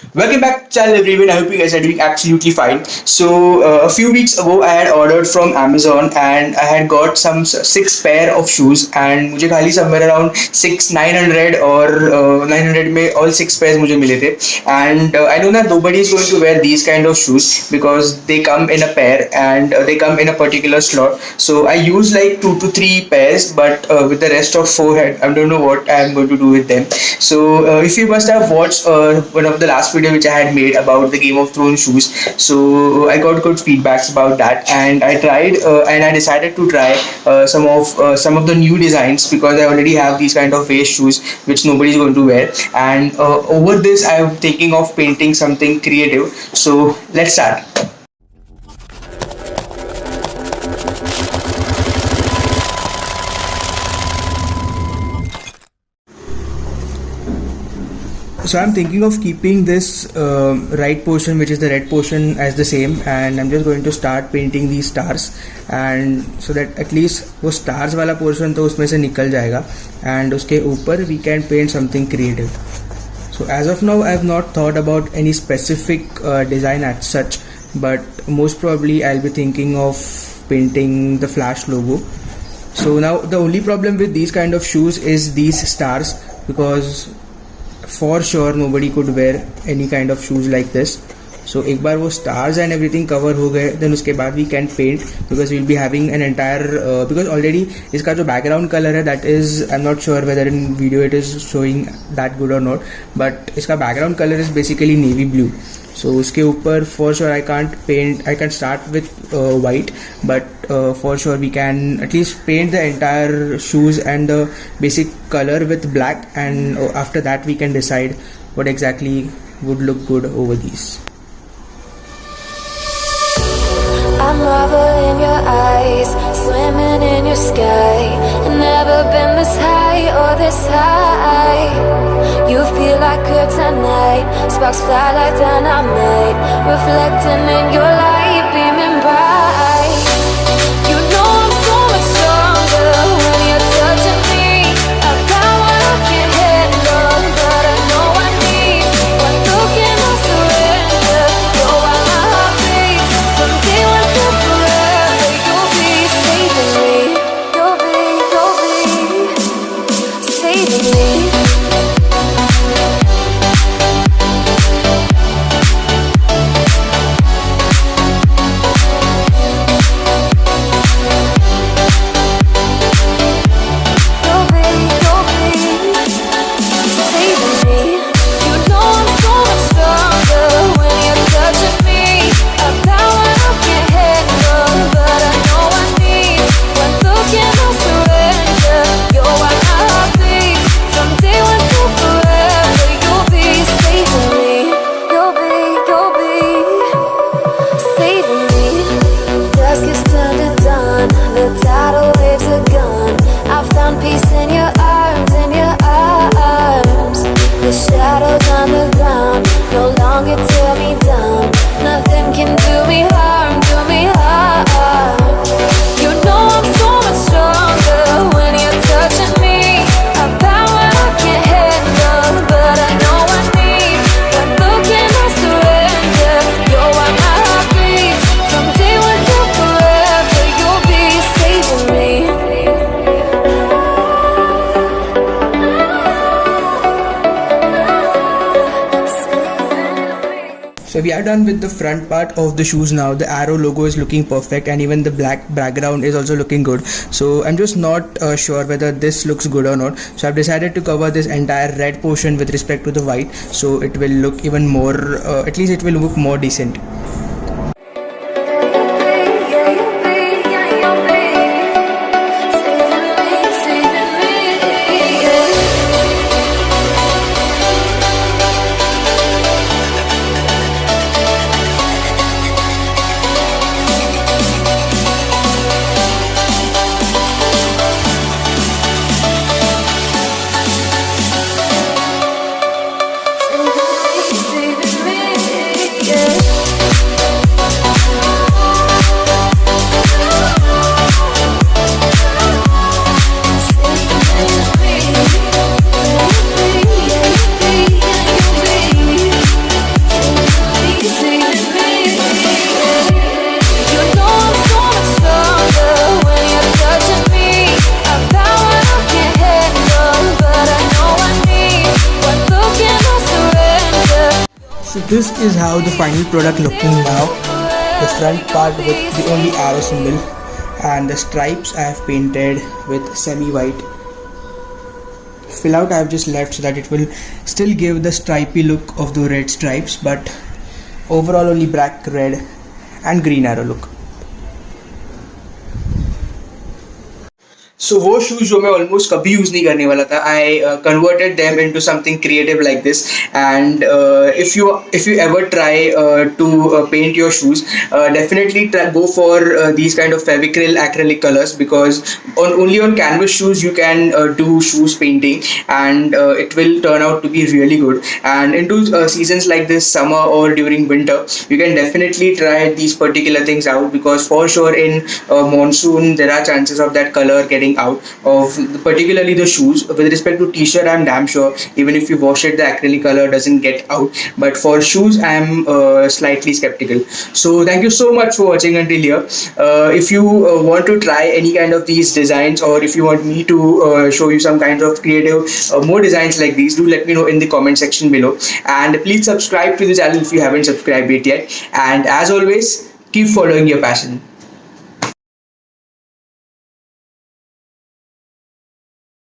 Welcome back, channel everyone. I hope you guys are doing absolutely fine. So, a few weeks ago, I had ordered from Amazon and I had got some six pair of shoes. And मुझे खाली somewhere around 900 or 900 में all six pairs मुझे मिले थे. And I know that nobody is going to wear these kind of shoes because they come in a pair and they come in a particular slot. So I use like 2 to 3 pairs, but with the rest of four, I don't know what I am going to do with them. So if you must have watched one of the last video which I had made about the Game of Thrones shoes, so I got good feedbacks about that, and I tried and I decided to try some of the new designs because I already have these kind of waist shoes which nobody is going to wear, and over this I am thinking of painting something creative. So let's start. So I'm thinking of keeping this right portion, which is the red portion, as the same, and I'm just going to start painting these stars, and so that at least वो stars वाला portion तो उसमें से निकल जाएगा, and उसके ऊपर we can paint something creative. So as of now I have not thought about any specific design as such, but most probably I'll be thinking of painting the Flash logo. So now the only problem with these kind of shoes is these stars, because for sure nobody could wear any kind of shoes like this. So एक बार वो stars and everything cover हो गए, then उसके बाद we can paint, because we'll be having an entire because already इसका जो background color है, that is, I'm not sure whether in video it is showing that good or not, but इसका background color is basically navy blue. So उसके ऊपर for sure I can't paint. I can start with white, but for sure we can at least paint the entire shoes and the basic color with black, and after that we can decide what exactly would look good over these. I marvel in your eyes, swimming in your sky. Never been this high or this high. You feel like kryptonite, sparks fly like dynamite, reflecting in your light, beaming bright. You know I'm so much stronger when you're touching me. A power I can't handle, but I know I need. One look and I surrender. You're why my heart beats. From day one to forever, you'll be saving me. You'll be saving me. So we are done with the front part of the shoes now. The arrow logo is looking perfect, and even the black background is also looking good. So I'm just not sure whether this looks good or not. So I've decided to cover this entire red portion with respect to the white, so it will look even more, at least it will look more decent. Yeah. So this is how the final product looking now. The front part with the only arrow symbol, and the stripes I have painted with semi-white. Fill out I have just left so that it will still give the stripy look of the red stripes, but overall only black, red and green arrow look. So वो shoes जो मैं almost कभी use नहीं करने वाला था, I converted them into something creative like this. And if you ever try to paint your shoes, definitely go for these kind of Fevicryl acrylic colors, because only on canvas shoes you can do shoes painting, and it will turn out to be really good. And into seasons like this, summer or during winter, you can definitely try these particular things out, because for sure in monsoon there are chances of that color getting out of particularly the shoes. With respect to t-shirt, I'm damn sure even if you wash it, the acrylic color doesn't get out, but for shoes I'm slightly skeptical. So thank you so much for watching until here. If you want to try any kind of these designs, or if you want me to show you some kind of creative more designs like these, do let me know in the comment section below, and please subscribe to the channel if you haven't subscribed it yet. And as always, keep following your passion.